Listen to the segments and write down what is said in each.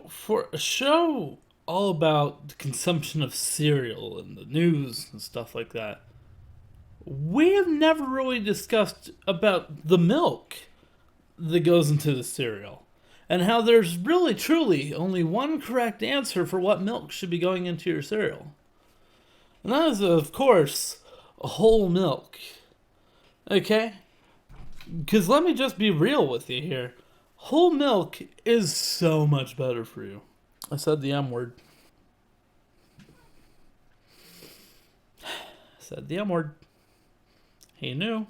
For a show all about the consumption of cereal and the news and stuff like that, we have never really discussed about the milk that goes into the cereal and how there's really truly only one correct answer for what milk should be going into your cereal. And that is, of course, whole milk. Okay? Because let me just be real with you here. Whole milk is so much better for you. I said the M word. Said the M word. He knew.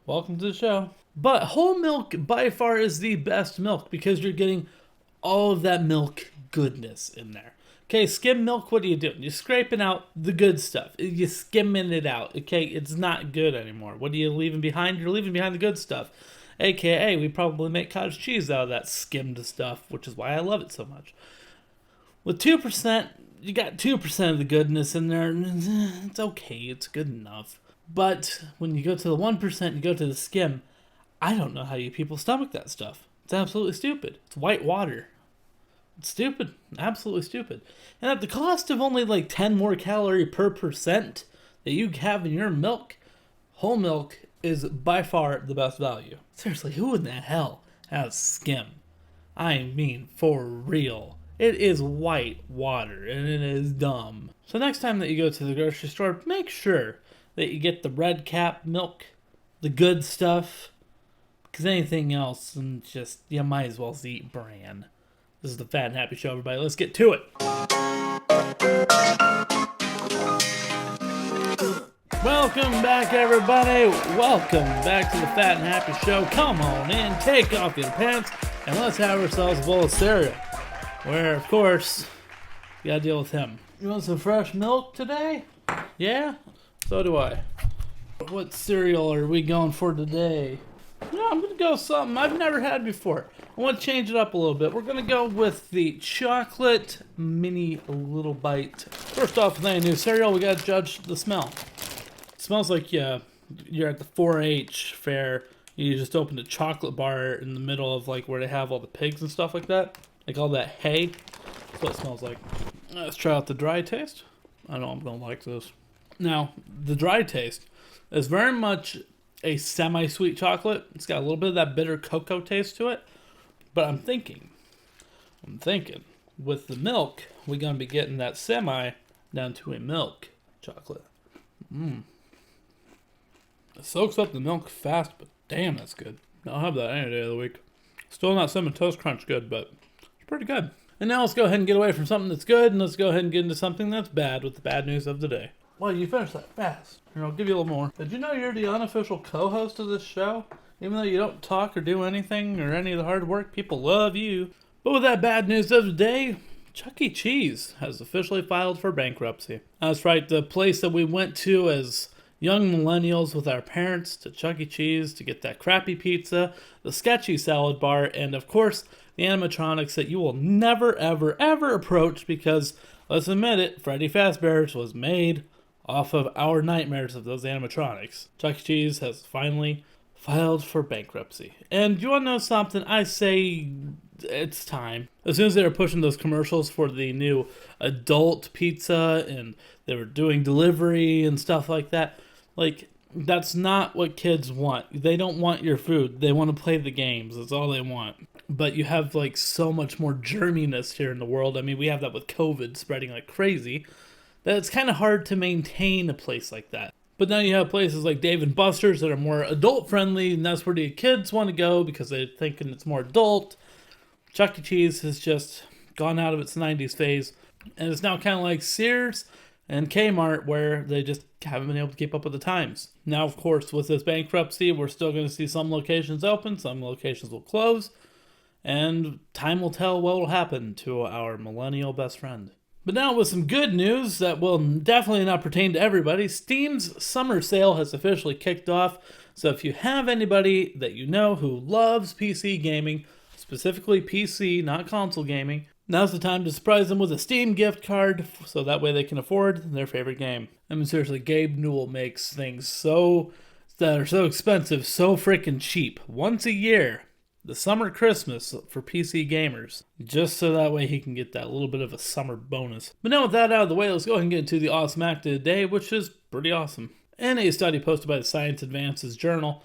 Welcome to the show. But whole milk by far is the best milk because you're getting all of that milk goodness in there. Okay, skim milk, what are you doing? You're scraping out the good stuff. You're skimming it out. Okay, it's not good anymore. What are you leaving behind? You're leaving behind the good stuff. AKA, we probably make cottage cheese out of that skimmed stuff, which is why I love it so much. With 2%, you got 2% of the goodness in there. It's okay, it's good enough. But when you go to the 1%, you go to the skim, I don't know how you people stomach that stuff. It's absolutely stupid. It's white water. It's stupid. Absolutely stupid. And at the cost of only like 10 more calories per percent that you have in your milk, whole milk is by far the best value. Seriously, who in the hell has skim? I mean, for real. It is white water, and it is dumb. So next time that you go to the grocery store, make sure that you get the red cap milk, the good stuff, because anything else, and just, you might as well eat bran. This is the Fat and Happy Show, everybody. Let's get to it. Welcome back, everybody. Welcome back to the Fat and Happy Show. Come on in, take off your pants, and let's have ourselves a bowl of cereal. Where, of course, you gotta deal with him. You want some fresh milk today? Yeah? So do I. What cereal are we going for today? No, I'm gonna go with something I've never had before. I want to change it up a little bit. We're gonna go with the chocolate mini little bite. First off, with any new cereal, we gotta judge the smell. It smells like you're at the 4-H fair. You just opened a chocolate bar in the middle of like where they have all the pigs and stuff like that. Like all that hay. That's what it smells like. Let's try out the dry taste. I know I'm gonna like this. Now, the dry taste is very much a semi-sweet chocolate. It's got a little bit of that bitter cocoa taste to it. But I'm thinking, with the milk, we're going to be getting that semi down to a milk chocolate. It soaks up the milk fast, but damn, that's good. I'll have that any day of the week. Still not Cinnamon Toast Crunch good, but it's pretty good. And now let's go ahead and get away from something that's good, and let's go ahead and get into something that's bad with the bad news of the day. Well, you finished that fast. Here, I'll give you a little more. Did you know you're the unofficial co-host of this show? Even though you don't talk or do anything or any of the hard work, people love you. But with that bad news of the day, Chuck E. Cheese has officially filed for bankruptcy. That's right, the place that we went to as young millennials with our parents to Chuck E. Cheese to get that crappy pizza, the sketchy salad bar, and of course, the animatronics that you will never, ever, ever approach because, let's admit it, Freddy Fazbear's was made off of our nightmares of those animatronics. Chuck E. Cheese has finally filed for bankruptcy. And you want to know something? I say it's time. As soon as they were pushing those commercials for the new adult pizza and they were doing delivery and stuff like that, like, that's not what kids want. They don't want your food. They want to play the games. That's all they want. But you have, like, so much more germiness here in the world. I mean, we have that with COVID spreading like crazy, that it's kind of hard to maintain a place like that. But now you have places like Dave & Buster's that are more adult-friendly, and that's where the kids want to go because they're thinking it's more adult. Chuck E. Cheese has just gone out of its 90s phase, and it's now kind of like Sears and Kmart, where they just haven't been able to keep up with the times. Now, of course, with this bankruptcy, we're still going to see some locations open, some locations will close, and time will tell what will happen to our millennial best friend. But now with some good news that will definitely not pertain to everybody, Steam's summer sale has officially kicked off. So if you have anybody that you know who loves PC gaming, specifically PC, not console gaming, now's the time to surprise them with a Steam gift card so that way they can afford their favorite game. I mean, seriously, Gabe Newell makes things that are so expensive, so freaking cheap. Once a year, the summer Christmas for PC gamers, just so that way he can get that little bit of a summer bonus. But now with that out of the way, let's go ahead and get into the awesome act of the day, which is pretty awesome. In a study posted by the Science Advances journal,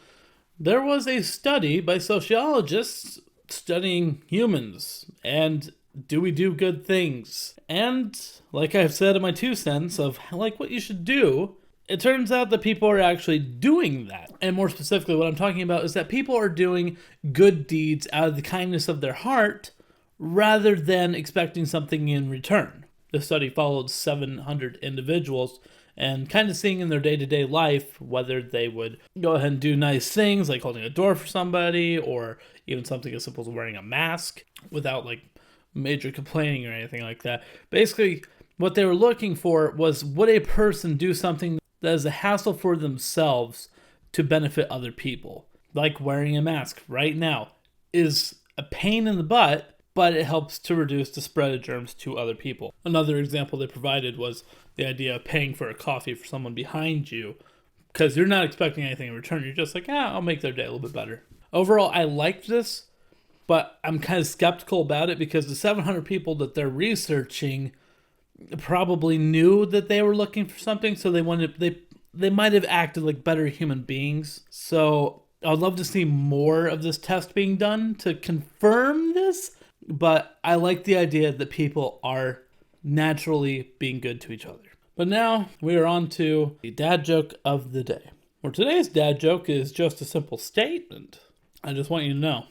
there was a study by sociologists studying humans and do we do good things? And like I've said in my 2 cents of like what you should do, it turns out that people are actually doing that. And more specifically, what I'm talking about is that people are doing good deeds out of the kindness of their heart rather than expecting something in return. The study followed 700 individuals and kind of seeing in their day-to-day life whether they would go ahead and do nice things like holding a door for somebody or even something as simple as wearing a mask without like major complaining or anything like that. Basically, what they were looking for was would a person do something that is a hassle for themselves to benefit other people. Like wearing a mask right now is a pain in the butt, but it helps to reduce the spread of germs to other people. Another example they provided was the idea of paying for a coffee for someone behind you because you're not expecting anything in return. You're just like, I'll make their day a little bit better. Overall, I liked this, but I'm kind of skeptical about it because the 700 people that they're researching probably knew that they were looking for something, so they might have acted like better human beings. So I'd love to see more of this test being done to confirm this, but I like the idea that people are naturally being good to each other. But now we are on to the dad joke of the day. Well, today's dad joke is just a simple statement. I just want you to know,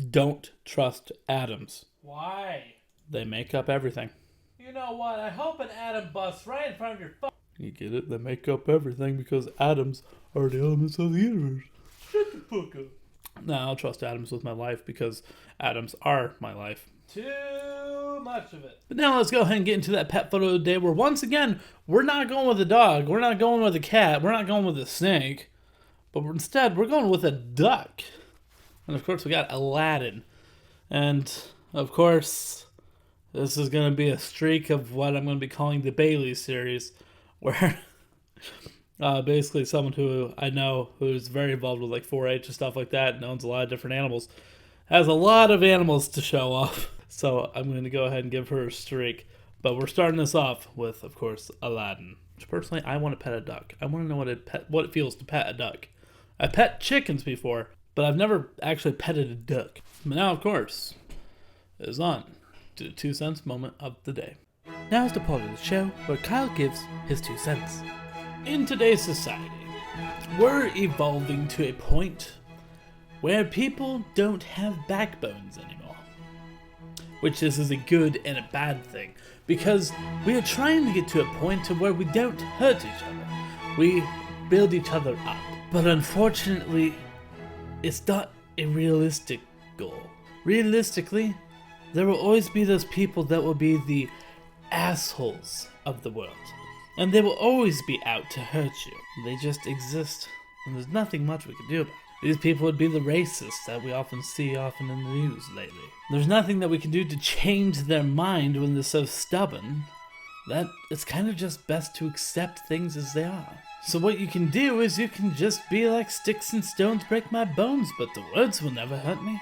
don't trust atoms. Why? They make up everything. You know what? I hope an atom busts right in front of your phone. You get it? They make up everything because atoms are the elements of the universe. Shut the fuck up. No, I'll trust atoms with my life because atoms are my life. Too much of it. But now let's go ahead and get into that pet photo of the day where once again, we're not going with a dog, we're not going with a cat, we're not going with a snake, but instead we're going with a duck. And of course we got Aladdin. And of course, this is going to be a streak of what I'm going to be calling the Bailey series, where basically someone who I know who's very involved with like 4-H and stuff like that and owns a lot of different animals, has a lot of animals to show off. So I'm going to go ahead and give her a streak. But we're starting this off with, of course, Aladdin. Which personally, I want to pet a duck. I want to know what it feels to pet a duck. I pet chickens before, but I've never actually petted a duck. But now, of course, it is on to the 2 cents moment of the day. Now is the part of the show where Kyle gives his 2 cents. In today's society, we're evolving to a point where people don't have backbones anymore. Which is a good and a bad thing, because we are trying to get to a point to where we don't hurt each other. We build each other up. But unfortunately, it's not a realistic goal. Realistically, there will always be those people that will be the assholes of the world. And they will always be out to hurt you. They just exist, and there's nothing much we can do about it. These people would be the racists that we often see in the news lately. There's nothing that we can do to change their mind when they're so stubborn that it's kind of just best to accept things as they are. So what you can do is you can just be like, sticks and stones break my bones, but the words will never hurt me.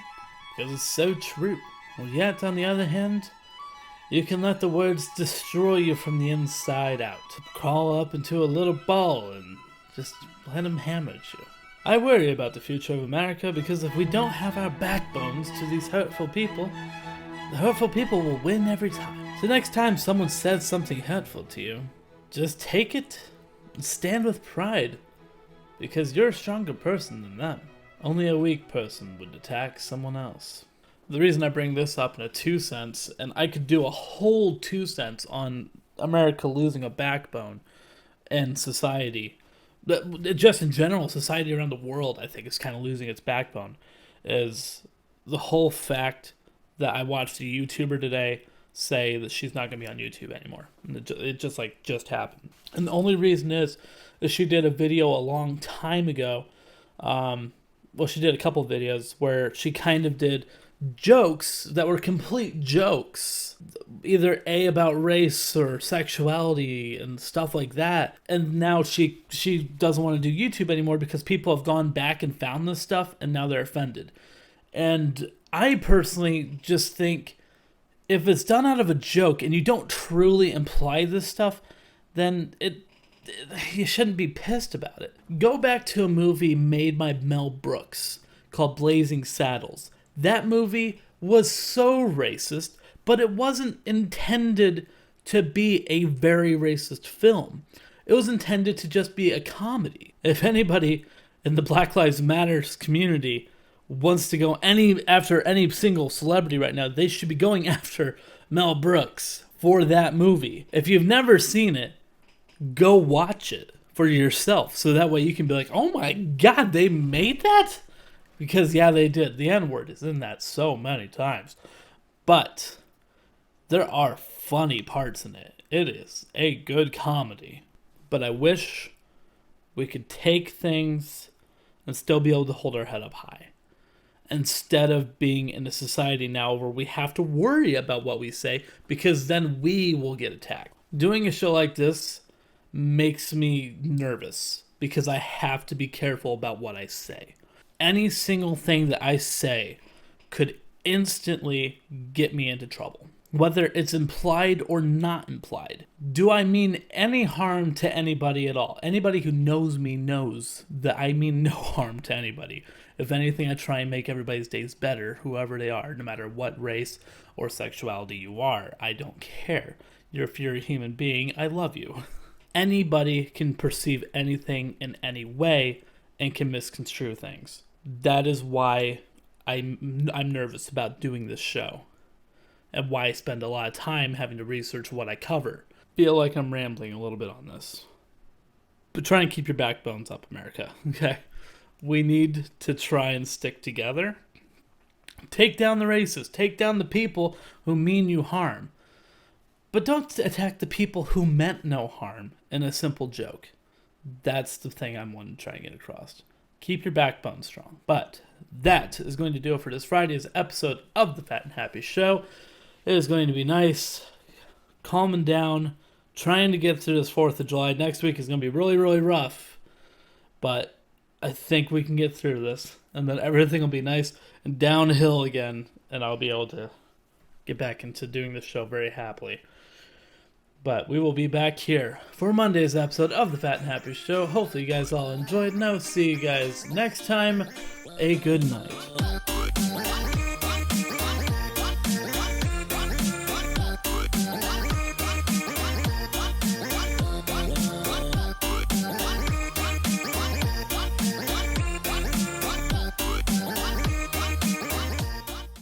Because it's so true. Well, yet, on the other hand, you can let the words destroy you from the inside out. Crawl up into a little ball and just let them hammer at you. I worry about the future of America because if we don't have our backbones to these hurtful people, the hurtful people will win every time. So next time someone says something hurtful to you, just take it and stand with pride because you're a stronger person than them. Only a weak person would attack someone else. The reason I bring this up in a 2 cents, and I could do a whole 2 cents on America losing a backbone and society, just in general, society around the world, I think, is kind of losing its backbone, is the whole fact that I watched a YouTuber today say that she's not going to be on YouTube anymore. And it just happened. And the only reason is she did a video a long time ago. She did a couple of videos where she kind of did jokes that were complete jokes, either about race or sexuality and stuff like that. And now she doesn't want to do YouTube anymore because people have gone back and found this stuff and now they're offended. And I personally just think if it's done out of a joke and you don't truly imply this stuff, then you shouldn't be pissed about it. Go back to a movie made by Mel Brooks called Blazing Saddles. That movie was so racist, but it wasn't intended to be a very racist film. It was intended to just be a comedy. If anybody in the Black Lives Matter community wants to go after any single celebrity right now, they should be going after Mel Brooks for that movie. If you've never seen it, go watch it for yourself, so that way you can be like, oh my god, they made that? Because yeah, they did. The N-word is in that so many times. But there are funny parts in it. It is a good comedy. But I wish we could take things and still be able to hold our head up high, instead of being in a society now where we have to worry about what we say, because then we will get attacked. Doing a show like this makes me nervous because I have to be careful about what I say. Any single thing that I say could instantly get me into trouble, whether it's implied or not implied. Do I mean any harm to anybody at all? Anybody who knows me knows that I mean no harm to anybody. If anything, I try and make everybody's days better, whoever they are, no matter what race or sexuality you are. I don't care. If you're a human being, I love you. Anybody can perceive anything in any way and can misconstrue things. That is why I'm nervous about doing this show, and why I spend a lot of time having to research what I cover. Feel like I'm rambling a little bit on this. But try and keep your backbones up, America, okay? We need to try and stick together. Take down the racists. Take down the people who mean you harm. But don't attack the people who meant no harm in a simple joke. That's the thing I'm wanting to try and get across. Keep your backbone strong. But that is going to do it for this Friday's episode of the Fat and Happy Show. It is going to be nice, calming down, trying to get through this 4th of July. Next week is going to be really, really rough. But I think we can get through this. And then everything will be nice and downhill again. And I'll be able to get back into doing this show very happily. But we will be back here for Monday's episode of the Fat and Happy Show. Hopefully you guys all enjoyed, and I will see you guys next time. A good night.